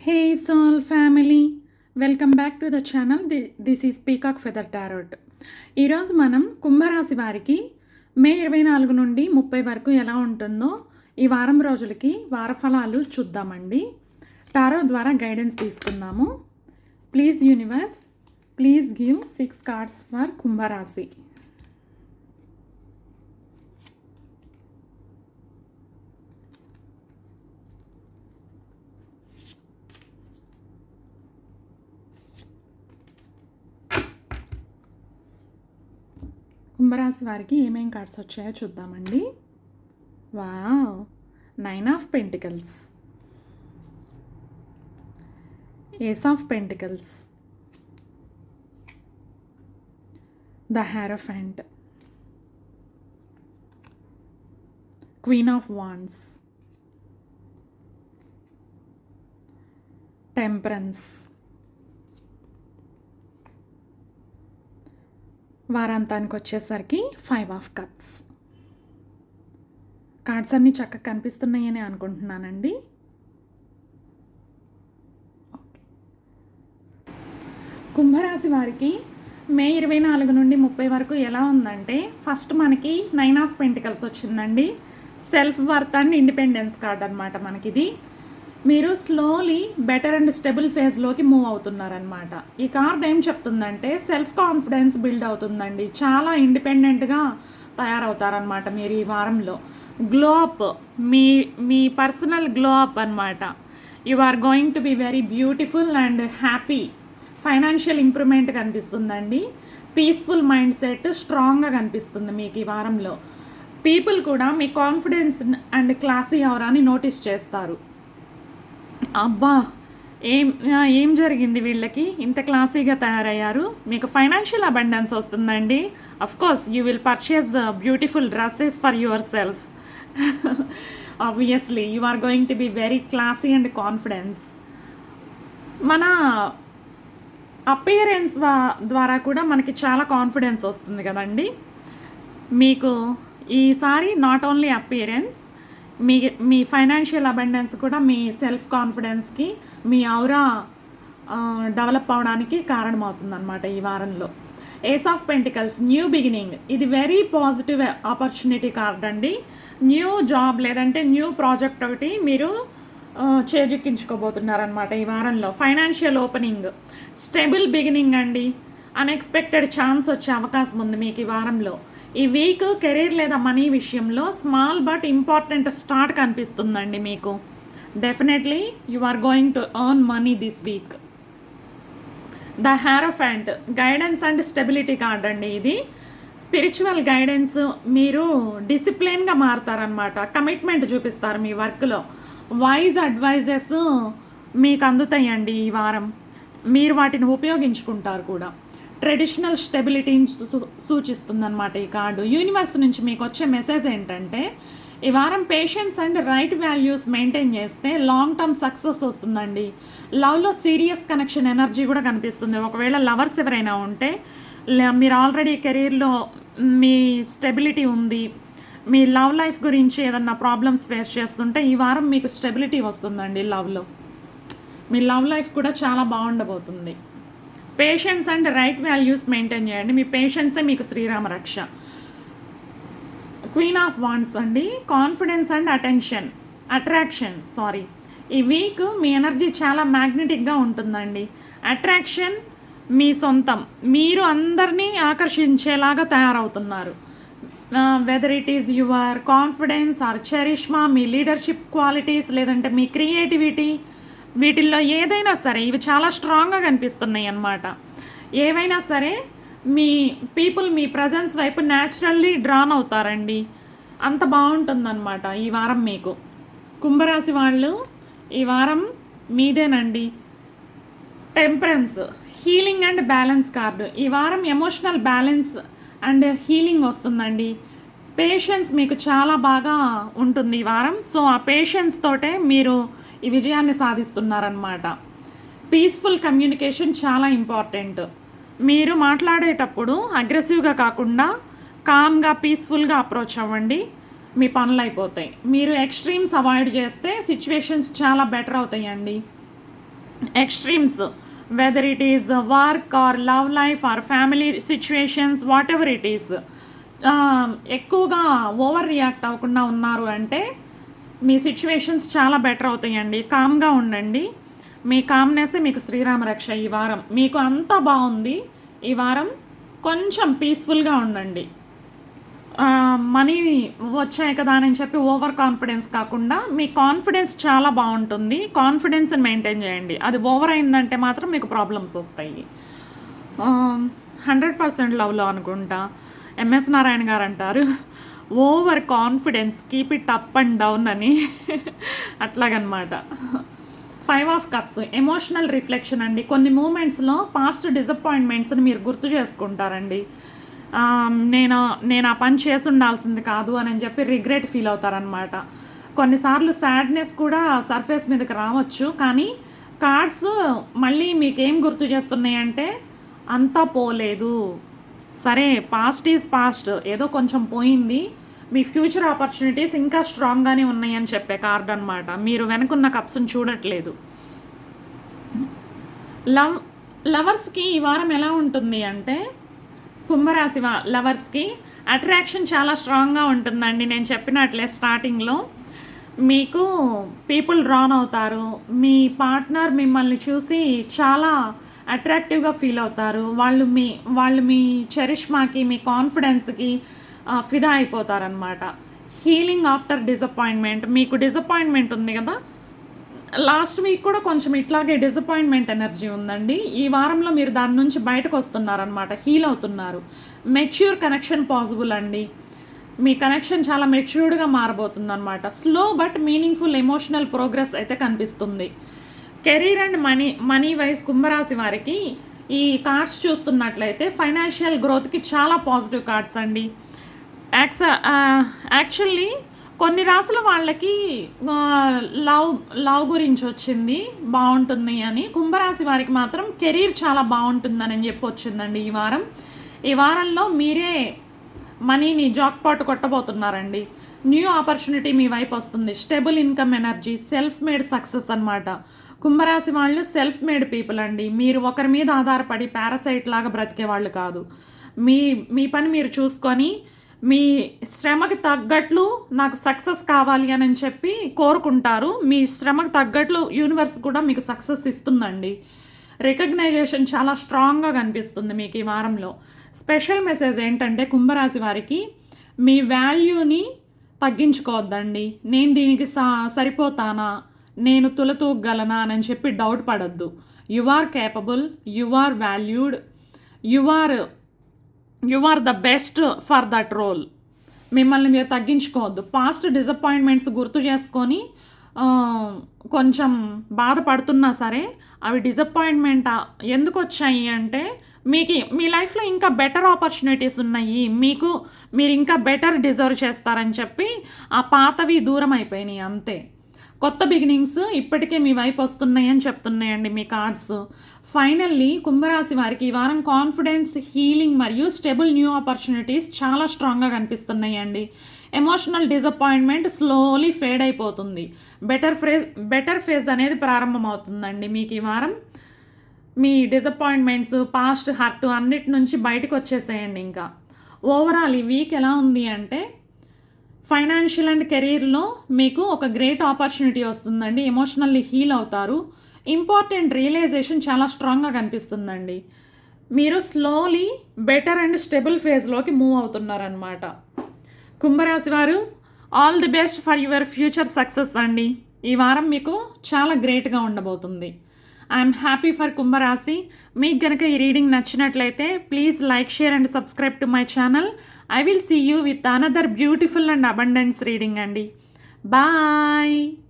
Hey Soul family, welcome back to the channel. This is peacock feather tarot. ఈరోజు మనం కుంభరాశి వారికి మే 24 నుండి 30 వరకు ఎలా ఉంటుందో ఈ వారం రోజులకి వారఫలాలు చూద్దామండి. టారో ద్వారా గైడెన్స్ తీసుకుందాము. Please universe, please give 6 cards for కుంభరాశి. కుంభరాశి వారికి ఏమేం కార్డ్స్ వచ్చాయో చూద్దామండి. Wow, 9 of pentacles, ace of pentacles, the hierophant, queen of wands, temperance. వారాంతానికి వచ్చేసరికి 5 ఆఫ్ కప్స్. కార్డ్స్ అన్నీ చక్కగా కనిపిస్తున్నాయని అనుకుంటున్నానండి. కుంభరాశి వారికి మే 24 నుండి 30 వరకు ఎలా ఉందంటే, ఫస్ట్ మనకి 9 ఆఫ్ పెంటికల్స్ వచ్చిందండి. Self worth and independence card అనమాట మనకిది. మీరు స్లోలీ బెటర్ అండ్ స్టెబుల్ ఫేజ్లోకి మూవ్ అవుతున్నారనమాట. ఈ కార్డ్ ఏం చెప్తుందంటే, సెల్ఫ్ కాన్ఫిడెన్స్ బిల్డ్ అవుతుందండి. చాలా ఇండిపెండెంట్గా తయారవుతారనమాట మీరు ఈ వారంలో. గ్లో అప్, మీ పర్సనల్ గ్లో అప్ అనమాట. You are going to be very beautiful and happy. Financial improvement కనిపిస్తుందండి. పీస్ఫుల్ మైండ్ సెట్ స్ట్రాంగ్గా కనిపిస్తుంది మీకు ఈ వారంలో. పీపుల్ కూడా మీ కాన్ఫిడెన్స్ అండ్ క్లాసీ అవరాని నోటీస్ చేస్తారు. అబ్బా, ఏం జరిగింది వీళ్ళకి, ఇంత క్లాసీగా తయారయ్యారు. మీకు ఫైనాన్షియల్ అబండెన్స్ వస్తుందండి. Of course you will purchase the beautiful dresses for yourself. Obviously you are going to be very classy and confidence. మన అపియరెన్స్ ద్వారా కూడా మనకి చాలా కాన్ఫిడెన్స్ వస్తుంది కదండి మీకు ఈసారి. Not only appearance, me financial abundance కూడా మీ సెల్ఫ్ కాన్ఫిడెన్స్కి, మీ ఔరా డెవలప్ అవడానికి కారణమవుతుందన్నమాట ఈ వారంలో. Ace of pentacles, new beginning. ఇది వెరీ పాజిటివ్ ఆపర్చునిటీ కార్డ్ అండి. న్యూ జాబ్ లేదంటే న్యూ ప్రాజెక్ట్ ఒకటి మీరు చేజిక్కించుకోబోతున్నారనమాట ఈ వారంలో. ఫైనాన్షియల్ ఓపెనింగ్, స్టెబుల్ బిగినింగ్ అండి. అన్ఎక్స్పెక్టెడ్ ఛాన్స్ వచ్చే అవకాశం ఉంది మీకు ఈ వారంలో. ఈ వీక్ కెరీర్ లేదా మనీ విషయంలో స్మాల్ బట్ ఇంపార్టెంట్ స్టార్ట్ కనిపిస్తుందండి మీకు. Definitely you are going to earn money this week. The hierophant, guidance and stability card అండి ఇది. స్పిరిచువల్ గైడెన్స్, మీరు డిసిప్లిన్గా మారుతారనమాట. కమిట్మెంట్ చూపిస్తారు మీ వర్క్లో. వైజ్ అడ్వైజెస్ మీకు అందుతాయండి ఈ వారం. మీరు వాటిని ఉపయోగించుకుంటారు కూడా. ట్రెడిషనల్ స్టెబిలిటీని సూచిస్తుందన్నమాట ఈ కార్డు. యూనివర్స్ నుంచి మీకు వచ్చే మెసేజ్ ఏంటంటే, ఈ వారం patience and right values maintain చేస్తే లాంగ్ టర్మ్ సక్సెస్ వస్తుందండి. లవ్లో సీరియస్ కనెక్షన్ ఎనర్జీ కూడా కనిపిస్తుంది. ఒకవేళ లవర్స్ ఎవరైనా ఉంటే, మీరు ఆల్రెడీ కెరీర్లో మీ స్టెబిలిటీ ఉంది, మీ లవ్ లైఫ్ గురించి ఏదన్నా ప్రాబ్లమ్స్ ఫేస్ చేస్తుంటే ఈ వారం మీకు స్టెబిలిటీ వస్తుందండి లవ్లో. మీ లవ్ లైఫ్ కూడా చాలా బాగుండబోతుంది. Patience and right values maintain చేయండి. మీ పేషెన్సే మీకు శ్రీరామ రక్ష. క్వీన్ ఆఫ్ వాండ్స్ అండి. Confidence and attraction. ఈ వీక్ మీ ఎనర్జీ చాలా మ్యాగ్నెటిక్గా ఉంటుందండి. అట్రాక్షన్ మీ సొంతం. మీరు అందరినీ ఆకర్షించేలాగా తయారవుతున్నారు. Whether it is your confidence or charisma, మీ లీడర్షిప్ క్వాలిటీస్ లేదంటే మీ క్రియేటివిటీ, వీటిల్లో ఏదైనా సరే ఇవి చాలా స్ట్రాంగ్గా కనిపిస్తున్నాయి అన్నమాట. ఏవైనా సరే మీ పీపుల్ మీ ప్రజెన్స్ వైపు న్యాచురల్లీ డ్రాన్ అవుతారండి. అంత బాగుంటుందన్నమాట ఈ వారం మీకు. కుంభరాశి వాళ్ళు ఈ వారం మీదేనండి. Temperance, healing and balance card. ఈ వారం ఎమోషనల్ బ్యాలెన్స్ అండ్ హీలింగ్ వస్తుందండి. పేషెన్స్ మీకు చాలా బాగా ఉంటుంది ఈ వారం. సో ఆ పేషెన్స్ తోటే మీరు ఈ విజయాన్ని సాధిస్తున్నారనమాట. పీస్ఫుల్ కమ్యూనికేషన్ చాలా ఇంపార్టెంట్. మీరు మాట్లాడేటప్పుడు అగ్రెసివ్గా కాకుండా కామ్గా పీస్ఫుల్గా అప్రోచ్ అవ్వండి. మీ పనులు అయిపోతాయి. మీరు ఎక్స్ట్రీమ్స్ అవాయిడ్ చేస్తే సిచ్యువేషన్స్ చాలా బెటర్ అవుతాయండి. extremes, whether it is work or love life or family situations, whatever it is, ఎక్కువగా ఓవర్ రియాక్ట్ అవ్వకుండా ఉన్నారు అంటే మీ సిచ్యువేషన్స్ చాలా బెటర్ అవుతాయండి. కామ్గా ఉండండి. మీ కామ్నెస్సే మీకు శ్రీరామ రక్ష. ఈ వారం మీకు అంతా బాగుంది. ఈ వారం కొంచెం పీస్ఫుల్గా ఉండండి. మనీ వచ్చాయి కదా అని చెప్పి ఓవర్ కాన్ఫిడెన్స్ కాకుండా మీ కాన్ఫిడెన్స్ చాలా బాగుంటుంది. కాన్ఫిడెన్స్ని మెయింటైన్ చేయండి. అది ఓవర్ అయిందంటే మాత్రం మీకు ప్రాబ్లమ్స్ వస్తాయి. 100% లవ్లో అనుకుంటా ఎంఎస్ నారాయణ గారు అంటారు, over confidence keep it up and down అని. అట్లాగనమాట. 5 ఆఫ్ కప్స్ ఎమోషనల్ రిఫ్లెక్షన్ అండి. కొన్ని మూమెంట్స్లో పాస్ట్ డిసప్పాయింట్మెంట్స్ని మీరు గుర్తు చేసుకుంటారండి. నేను ఆ పని చేసి ఉండాల్సింది కాదు అని చెప్పి రిగ్రెట్ ఫీల్ అవుతారనమాట. కొన్నిసార్లు సాడ్నెస్ కూడా సర్ఫేస్ మీదకి రావచ్చు. కానీ కార్డ్స్ మళ్ళీ మీకేం గుర్తు చేస్తున్నాయి అంటే అంతా పోలేదు, సరే పాస్ట్ ఈజ్ పాస్ట్, ఏదో కొంచెం పోయింది, మీ ఫ్యూచర్ ఆపర్చునిటీస్ ఇంకా స్ట్రాంగ్గానే ఉన్నాయని చెప్పే కార్డ్ అనమాట. మీరు వెనుకున్న కప్స్ని చూడట్లేదు. లవర్స్కి ఈ వారం ఎలా ఉంటుంది అంటే కుంభరాశి లవర్స్కి అట్రాక్షన్ చాలా స్ట్రాంగ్గా ఉంటుందండి. నేను చెప్పినట్లే స్టార్టింగ్లో మీకు పీపుల్ డ్రాన్ అవుతారు. మీ పార్ట్నర్ మిమ్మల్ని చూసి చాలా అట్రాక్టివ్గా ఫీల్ అవుతారు. వాళ్ళు మీ చరిష్మాకి, మీ కాన్ఫిడెన్స్కి ఫిదా అయిపోతారనమాట. Healing after disappointment. మీకు డిసప్పాయింట్మెంట్ ఉంది కదా, లాస్ట్ వీక్ కూడా కొంచెం ఇట్లాగే డిసప్పాయింట్మెంట్ ఎనర్జీ ఉందండి. ఈ వారంలో మీరు దాని నుంచి బయటకు వస్తున్నారనమాట, హీల్ అవుతున్నారు. మెచ్యూర్ కనెక్షన్ పాసిబుల్ అండి. మీ కనెక్షన్ చాలా మెచ్యూర్డ్గా మారబోతుంది అనమాట. Slow but meaningful emotional progress అయితే కనిపిస్తుంది. కెరీర్ అండ్ మనీ వైజ్ కుంభరాశి వారికి ఈ కార్డ్స్ చూస్తున్నట్లయితే ఫైనాన్షియల్ గ్రోత్కి చాలా పాజిటివ్ కార్డ్స్ అండి. యాక్చువల్లీ కొన్ని రాసుల వాళ్ళకి లవ్ గురించి వచ్చింది, బాగుంటుంది అని. కుంభరాశి వారికి మాత్రం కెరీర్ చాలా బాగుంటుందని చెప్పి వచ్చిందండి ఈ వారంలో మీరే మనీని జాక్పాట్ కొట్టబోతున్నారండి. న్యూ ఆపర్చునిటీ మీ వైపు వస్తుంది. Stable income energy, self made success అనమాట. కుంభరాశి వాళ్ళు సెల్ఫ్ మేడ్ పీపుల్ అండి. మీరు ఒకరి మీద ఆధారపడి పారాసైట్ లాగా బ్రతికే వాళ్ళు కాదు. మీ పని మీరు చూసుకొని మీ శ్రమకి తగ్గట్లు నాకు సక్సెస్ కావాలి అని చెప్పి కోరుకుంటారు. మీ శ్రమకు తగ్గట్లు యూనివర్స్ కూడా మీకు సక్సెస్ ఇస్తుందండి. రికగ్నైజేషన్ చాలా స్ట్రాంగ్గా కనిపిస్తుంది మీకు ఈ వారంలో. స్పెషల్ మెసేజ్ ఏంటంటే కుంభరాశి వారికి మీ వాల్యూని తగ్గించుకోవద్దండి. నేను దీనికి సరిపోతానా, నేను తులతూగలనా అని చెప్పి డౌట్ పడొద్దు. You are capable, you are valued, you are the best for that role. మిమ్మల్ని మీరు తగ్గించుకోవద్దు. పాస్ట్ డిసప్పాయింట్మెంట్స్ గుర్తు చేసుకొని కొంచెం బాధపడుతున్నా సరే అవి డిసప్పాయింట్మెంట్ ఎందుకు వచ్చాయి అంటే మీ లైఫ్లో ఇంకా బెటర్ ఆపర్చునిటీస్ ఉన్నాయి, మీరు ఇంకా బెటర్ డిజర్వ్ చేస్తారని చెప్పి ఆ పాతవి దూరం అయిపోయినాయి అంతే. కొత్త బిగినింగ్స్ ఇప్పటికే మీ వైపు వస్తున్నాయని చెప్తున్నాయండి మీ కార్డ్స్. ఫైనల్లీ కుంభరాశి వారికి ఈ వారం కాన్ఫిడెన్స్, హీలింగ్ మరియు స్టేబుల్ న్యూ ఆపర్చునిటీస్ చాలా స్ట్రాంగ్గా కనిపిస్తున్నాయండి. ఎమోషనల్ డిసప్పాయింట్మెంట్ స్లోలీ ఫేడ్ అయిపోతుంది. బెటర్ ఫేజ్ అనేది ప్రారంభమవుతుందండి మీకు ఈ వారం. మీ డిసప్పాయింట్మెంట్స్, పాస్ట్ హర్ట్ అన్నిటి నుంచి బయటకు వచ్చేసేయండి. ఇంకా ఓవరాల్ ఈ వీక్ ఎలా ఉంది అంటే ఫైనాన్షియల్ అండ్ కెరీర్లో మీకు ఒక గ్రేట్ ఆపర్చునిటీ వస్తుందండి. ఎమోషనల్లీ హీల్ అవుతారు. ఇంపార్టెంట్ రియలైజేషన్ చాలా స్ట్రాంగ్గా కనిపిస్తుందండి. మీరు స్లోలీ బెటర్ అండ్ స్టెబుల్ ఫేజ్లోకి మూవ్ అవుతున్నారనమాట. కుంభరాశి వారు all the best for your future success అండి. ఈ వారం మీకు చాలా గ్రేట్గా ఉండబోతుంది. ఐఎమ్ హ్యాపీ ఫర్ కుంభరాశి. మీకు కనుక ఈ రీడింగ్ నచ్చినట్లయితే please like, share and subscribe to my channel. I will see you with another beautiful and abundance reading, Andy. Bye.